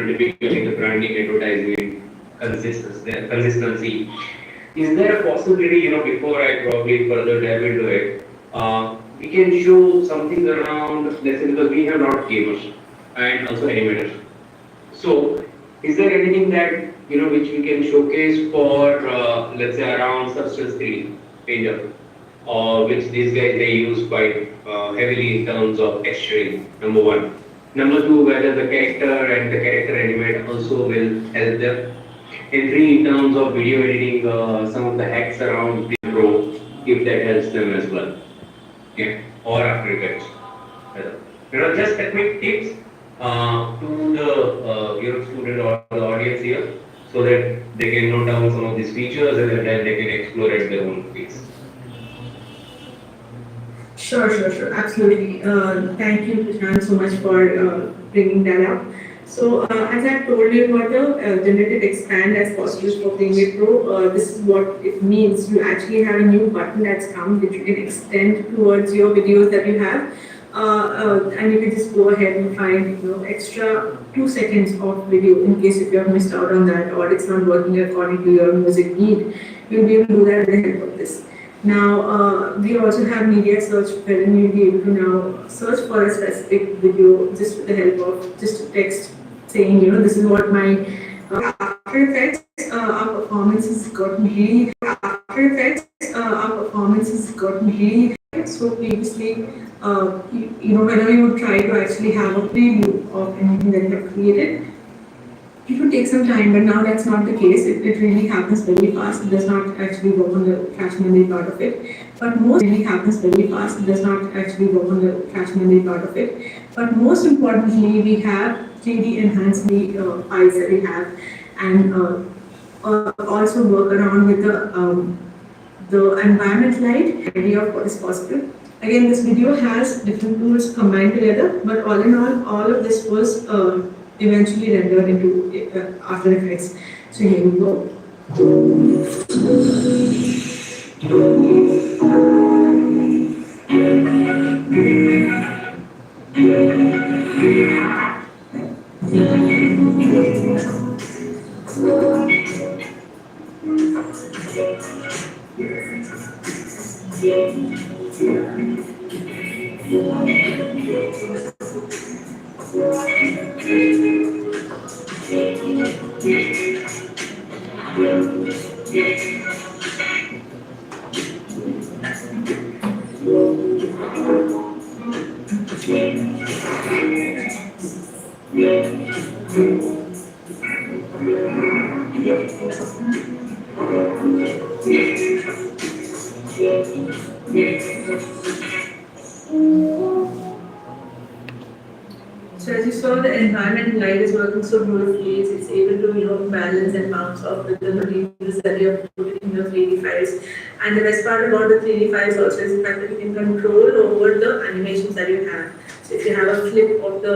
typically the branding, advertising, consistency. Is there a possibility, before I probably further delve into it, we can show something around, let's say, because we have not gamers and also animators. So, is there anything that, which we can showcase for, let's say, around Substance 3 painter, or which these guys they use quite heavily in terms of texturing, number one. Number two, whether the character and the character animate also will help them. And three, in terms of video editing, some of the hacks around the Pro, if that helps them as well. Yeah, or After Effects. Just a quick tips to the student or the audience here, so that they can note down some of these features and then they can explore at their own pace. Sure. Absolutely. Thank you, Prashant, so much for bringing that up. So, as I told you about the generative expand as possible for Premiere Pro, this is what it means. You actually have a new button that's come which you can extend towards your videos that you have. And you can just go ahead and find extra 2 seconds of video in case if you have missed out on that or it's not working according to your music need. You'll be able to do that with the help of this. Now, we also have media search wherein you'll be able to now search for a specific video just with the help of just a text saying, this is what my After Effects, our performance has gotten really, After Effects, our performance has gotten really. So previously, whenever you would try to actually have a preview of anything that you have created, it would take some time, but now that's not the case. It really happens very fast. It does not actually go on the cache memory part of it. But most really happens very fast. It does not actually go on the cache memory part of it. But most importantly, we have 3D enhanced files that we have, and also work around with the environment light idea of what is possible. Again, this video has different tools combined together, but all in all of this was eventually rendered into After Effects. So here we go. So as you saw, the environment light is working so beautifully. It's able to balance and bounce off with the materials that you have put in your 3D files. And the best part about the 3D files also is the fact that you can control over the animations that you have. So if you have a flip of the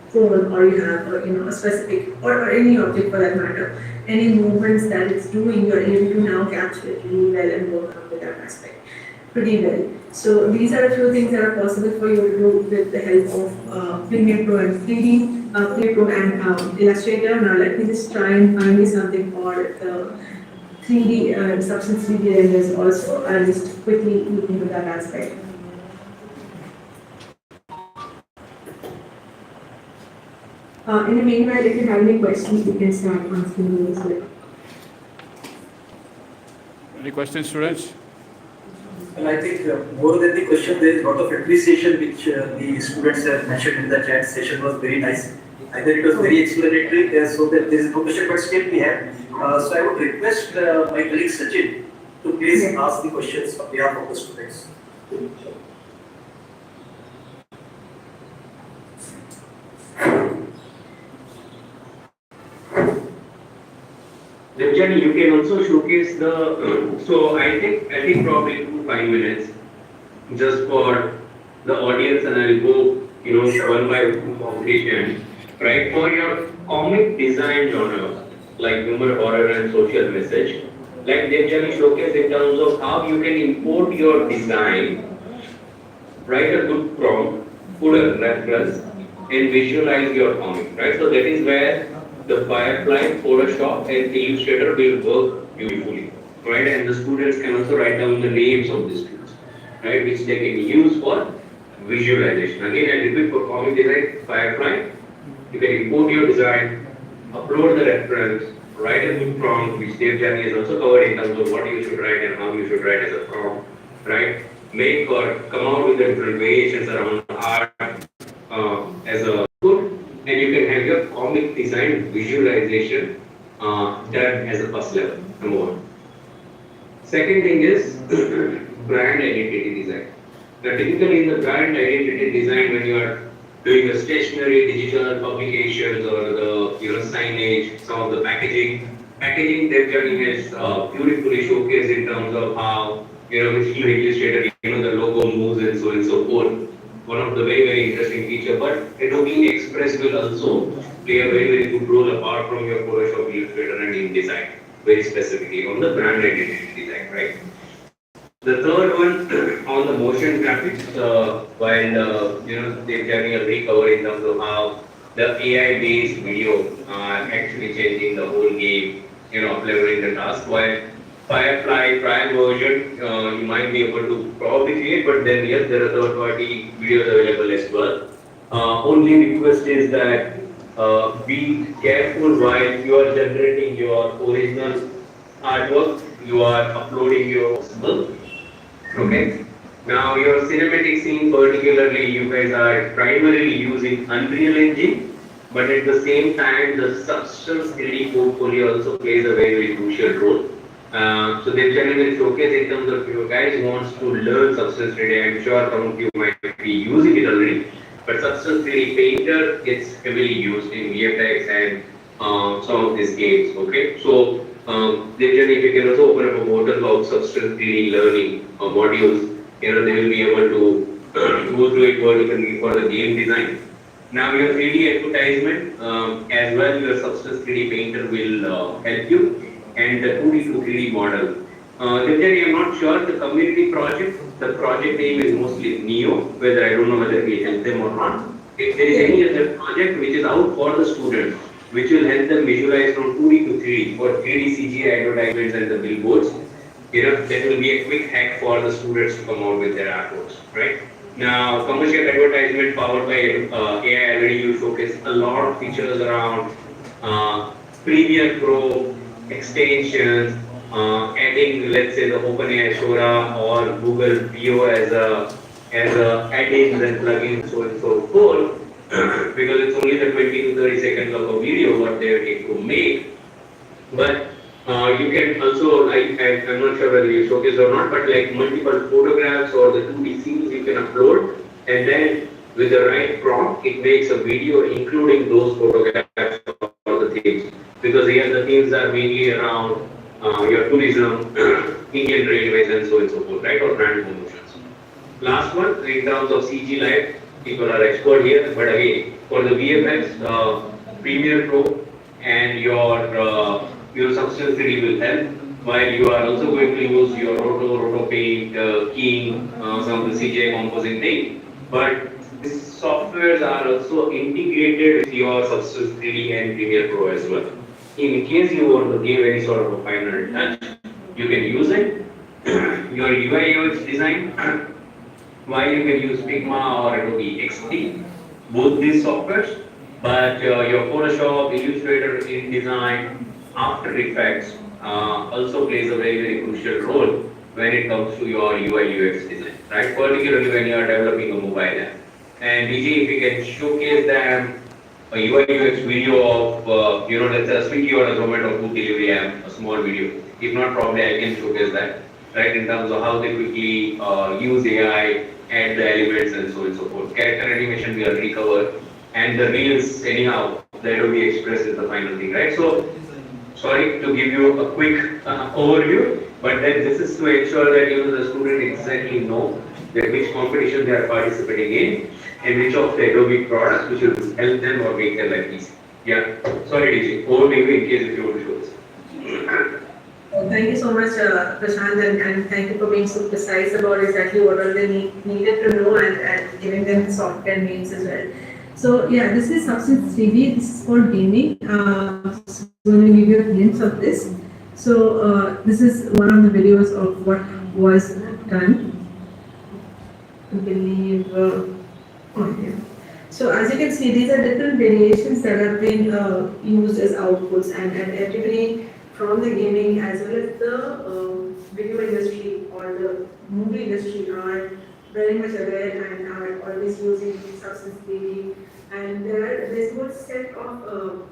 phone, or you have a specific or any object for that matter, any movements that it's doing, you're able to now capture it really well and work on with that aspect pretty well. So these are a few things that are possible for you to do with the help of Premiere Pro and 3D, Premiere Pro and Illustrator. Now let me just try and find me something for the 3D Substance 3D renders also. I'll just quickly look into that aspect. In the meanwhile, if you have any questions, you can start asking me as well. Any questions, students? Well, I think more than the question, there is a lot of appreciation which the students have mentioned in the chat session was very nice. I think it was very explanatory, so that there is no question, but still we have. So I would request my colleague Sachin to please ask the questions on behalf of the students. Then you can also showcase the. So I think probably 2 to 5 minutes, just for the audience, and I'll go one by one completion. Right, for your comic design genre, like humor, horror, and social message, like they've generally showcased in terms of how you can import your design, write a good prompt, put a reference, and visualize your comic, right? So that is where the Firefly, Photoshop, and Illustrator will work beautifully, right? And the students can also write down the names of the students, right? Which they can use for visualization. Again, I repeat, for comic design, Firefly, you can import your design, upload the reference, write a good prompt, which Dave Jani has also covered in terms of what you should write and how you should write as a prompt, right? Make or come out with the different variations around art as a good, and you can have your comic design visualization done as a first level. Number one. Second thing is brand identity design. Now, typically in the brand identity design, when you are doing the stationery, digital publications, or the signage, some of the packaging Dev Journey has beautifully showcased in terms of how with Illustrator, the logo moves and so forth. One of the very interesting feature, but Adobe Express will also play a very good role apart from your Photoshop, Illustrator, and InDesign, very specifically on the brand identity design, right? The third one on the motion graphics, while they've done a recover in terms of how the AI-based video are actually changing the whole game, up-leveling the task. While Firefly trial version, you might be able to probably create, but then yes, there are third-party videos available as well. Only request is that be careful while you are generating your original artwork, you are uploading your possible. Okay. Now your cinematic scene particularly, you guys are primarily using Unreal Engine, but at the same time, the Substance 3D portfolio also plays a very crucial role. So they generally showcase in terms of you guys wants to learn Substance 3D. I'm sure some of you might be using it already, but Substance 3D Painter gets heavily used in VFX and some of these games. Okay, so then if you can also open up a portal of Substance 3D learning modules, they will be able to go through it vertically for the game design. Now your 3D advertisement as well, your Substance 3D Painter will help you, and the 2D to 3D model. Then I'm not sure the community project. The project name is mostly Neo, whether I don't know whether we help them or not. If there is any other project which is out for the students, which will help them visualize from 2D to 3D for 3D CGI advertisements and the billboards, that will be a quick hack for the students to come out with their artworks, right? Now, commercial advertisement powered by AI already you showcase a lot of features around Premiere Pro, extensions, adding, let's say, the OpenAI Shora or Google PO as a add-ins and plugins, so and so forth, because it's only the 20 to 30 seconds of a video what they take to make. But you can also, I'm not sure whether you showcase or not, but like multiple photographs or the 2D scenes you can upload, and then with the right prompt, it makes a video including those photographs or the themes. Because here the themes are mainly around your tourism, Indian railways, and so forth, right? Or brand promotions. Last one, in terms of CG Live, people are expert here, but again, for the VFX, Premiere Pro and your Substance 3D will help, while you are also going to use your Roto Paint, keying, some of the CGI composing thing. But these softwares are also integrated with your Substance 3D and Premiere Pro as well. In case you want to give any sort of a final touch, you can use it. Your UI UX design, while you can use Figma or Adobe XD, both these softwares, but your Photoshop, Illustrator, InDesign, After Effects also plays a very crucial role when it comes to your UI UX design, right? Particularly when you are developing a mobile app. And DJ, if you can showcase them a UI UX video of, let's say a Swiggy or a Zomato food delivery app, a small video. If not, probably I can showcase that, right? In terms of how they quickly use AI, add the elements and so forth. Character animation we already covered, and the reels anyhow, the Adobe Express is the final thing, right? So, sorry to give you a quick overview, but then this is to ensure that the student exactly know that which competition they are participating in and which of the Adobe products which will help them or make their life easy. Yeah, sorry DJ, over to you in case if you want to show this. Thank you so much, Prashant, and thank you for being so precise about exactly what all they needed to know and giving them the software names as well. So yeah, this is Substance 3D. This is for gaming. So going to give you a glimpse of this. So this is one of the videos of what was done. I believe. Okay. So as you can see, these are different variations that have been used as outputs, and everybody from the gaming as well as the video industry or the movie industry are very much aware and are always using Substance 3D. And there's a good set of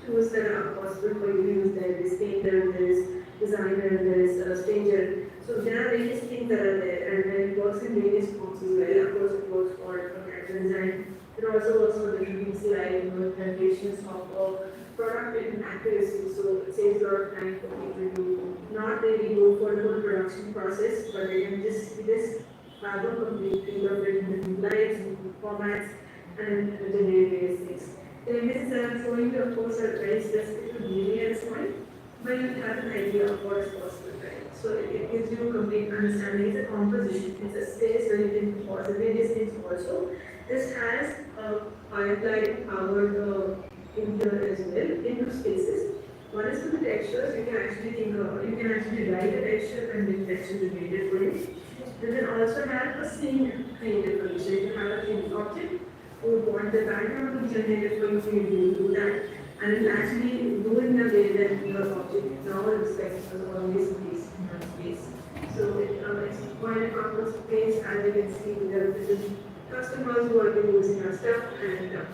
tools that are possible for you to use. There is painter, there is designer, there is stager. So there are various things that are there, and it works in various forms as well. Of course, it works for character design. It also works for the release like generations of product and accuracy. So it saves a lot of time for people to not really go for the whole production process, but they can just see this have a complete field of it in different lights, different formats, and generate various things. The images that I'm showing you, of course, are very specific to gaming at this point, but you have an idea of what is possible, right? So it gives you a complete understanding. It's a composition. It's a space where you can pause various things also. This has a firefly powered in here as well into spaces. One is for the textures. You can actually you can actually write a texture and the texture generated for you. You can also have a scene created for you. So you can have a scene object or want the background to be generated for you, so you can do that. And it actually do it in a way that your object now respects always space in that space. So it's quite a complex space, as you can see there are different customers who have been using our stuff, and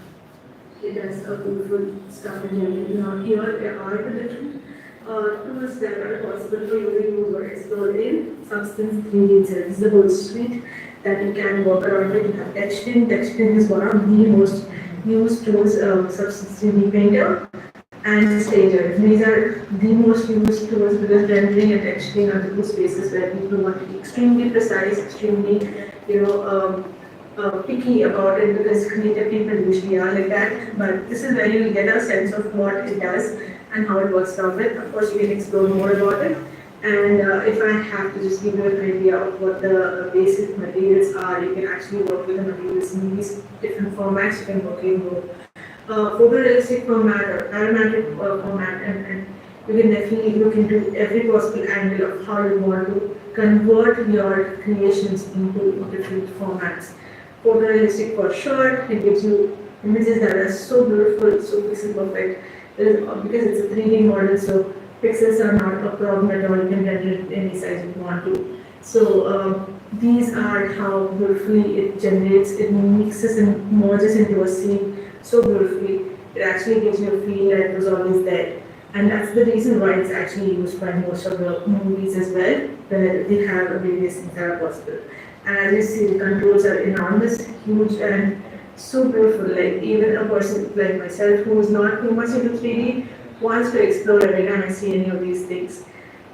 it does a beautiful stuff in here. Now here there are the different tools that are possible for you to use or explore in Substance 3D itself. This is the whole suite that you can work around with. You have texturing. Texturing is one of the most used tools of Substance 3D Painter and Stager. These are the most used tools because rendering and texturing are the two spaces where people want to be extremely precise, extremely, picky about it, because creative people usually are like that. But this is where you get a sense of what it does and how it works from it. Of course, you can explore more about it. And if I have to just give you an idea of what the basic materials are, you can actually work with the materials in these different formats. You can work in both photorealistic format or parametric format, and you can definitely look into every possible angle of how you want to convert your creations into different formats. Photorealistic for sure, it gives you images that are so beautiful, so pixel perfect, because it's a 3D model, so pixels are not a problem at all. You can render it any size you want to. So these are how beautifully it generates, it mixes and merges into a scene so beautifully. It actually gives you a feel that it was always there. And that's the reason why it's actually used by most of the movies as well, where they have various things that are possible. And as you see, the controls are enormous, huge, and so beautiful. Like even a person like myself who is not too much into 3D wants to explore every time I see any of these things.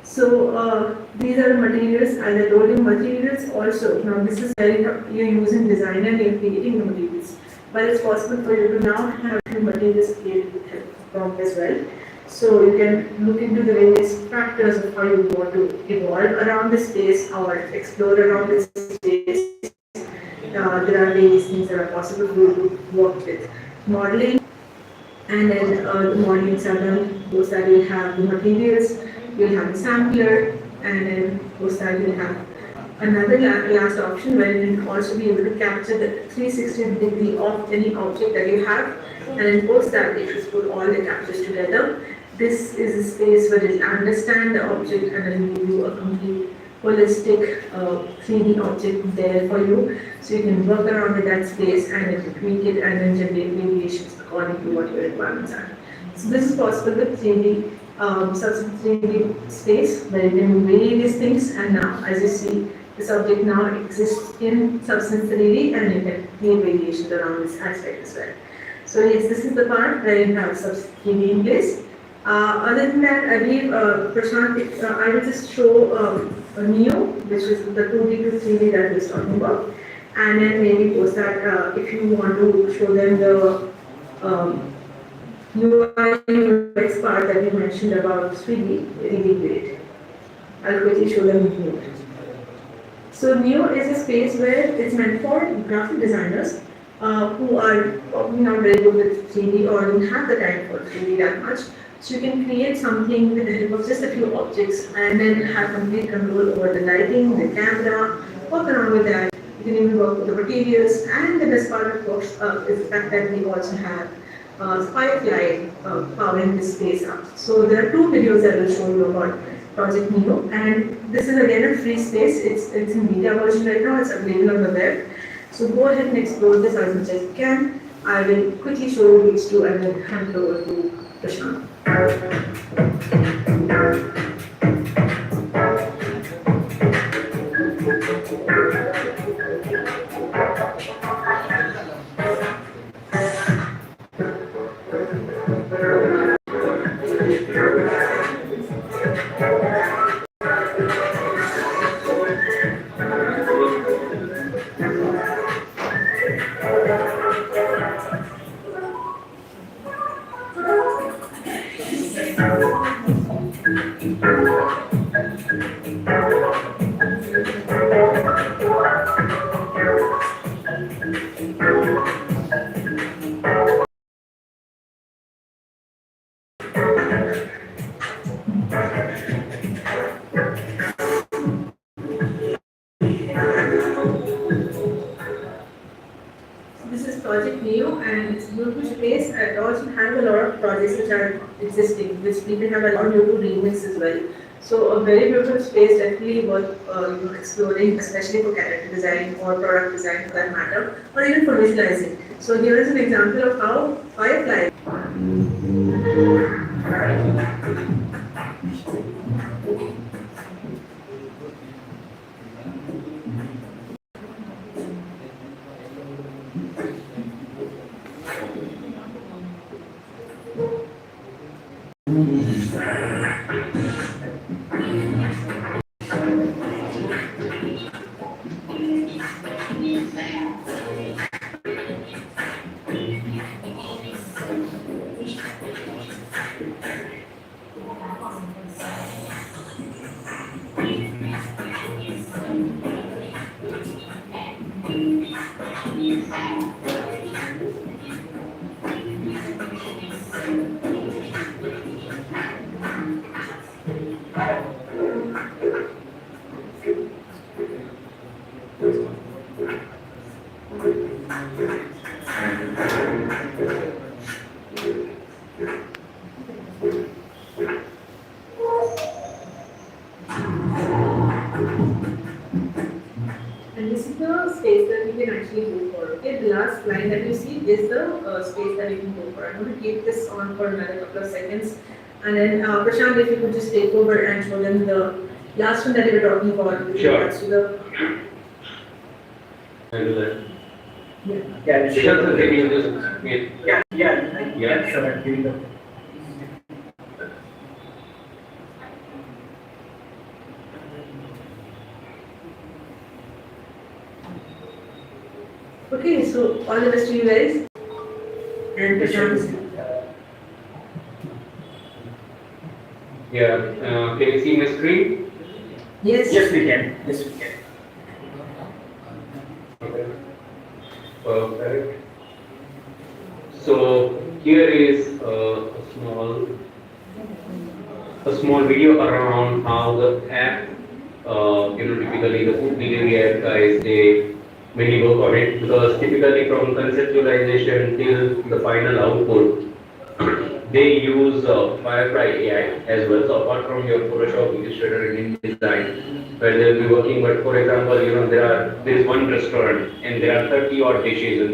So these are the materials, as I told you, materials also. Now this is where you're using designer and you're creating the materials. But it's possible for you to now have few materials created with help from as well. So you can look into the various factors of how you want to evolve around the space or explore around the space. There are various things that are possible for you to work with. Modeling, and then the modelings are done. Post that you'll have the materials, you'll have the sampler, and then post that you'll have another last option where you can also be able to capture the 360 degree of any object that you have, and then post that it will put all the captures together. This is a space where it will understand the object and then give you a complete holistic 3D object there for you, so you can work around with that space and then tweak it and then generate variations according to what your requirements are. So this is possible with 3D Substance 3D space where you can do various things, and now as you see, this object now exists in Substance 3D and you can create variations around this aspect as well. So yes, this is the part where you have Substance 3D in place. Other than that, I believe Prashant, I will just show Neo, which is the 2D to 3D that we was talking about, and then maybe post that if you want to show them the UI UX part that you mentioned about 3D, really great. I'll quickly show them Neo. So Neo is a space where it's meant for graphic designers who are probably not very good with 3D or don't have the time for 3D that much. So you can create something with the help of just a few objects and then have complete control over the lighting, the camera, work around with that. You can even work with the materials, and the best part of course is the fact that we also have Firefly powering this space up. So there are two videos that will show you about Project Neo, and this is again a free space. It's in beta version right now. It's available on the web. So go ahead and explore this as much as you can. I will quickly show you these two and then hand it over to Prashant. This is Project Neo, and it's a beautiful space. It also has a lot of projects which are existing, which people have a lot of YouTube remix as well. So a very beautiful space, definitely worth exploring, especially for character design or product design for that matter, or even for visualizing. So here is an example of how Firefly. And this is the space that you can actually go for. Okay, the last line that you see is the space that you can go for. I'm going to keep this on for another couple of seconds, and then Prashant, if you could just take over and show them the last one that you were talking about with Sure. regards to the. I'll do that. Yeah, Sure, sir, can you just wait? yeah, sure, I'll give you the. Okay, so all the best to you guys. And Prashant is. Yeah, can you see my screen? Yes. Yes, we can. Yes, we can. Okay. Perfect. So here is a small video around how the app, typically the food delivery app guys, they mainly work on it, because typically from conceptualization till the final output, they use Firefly AI as well. So apart from your Photoshop, Illustrator, and InDesign, where they'll be working. But for example, there is one restaurant and there are 30 odd dishes.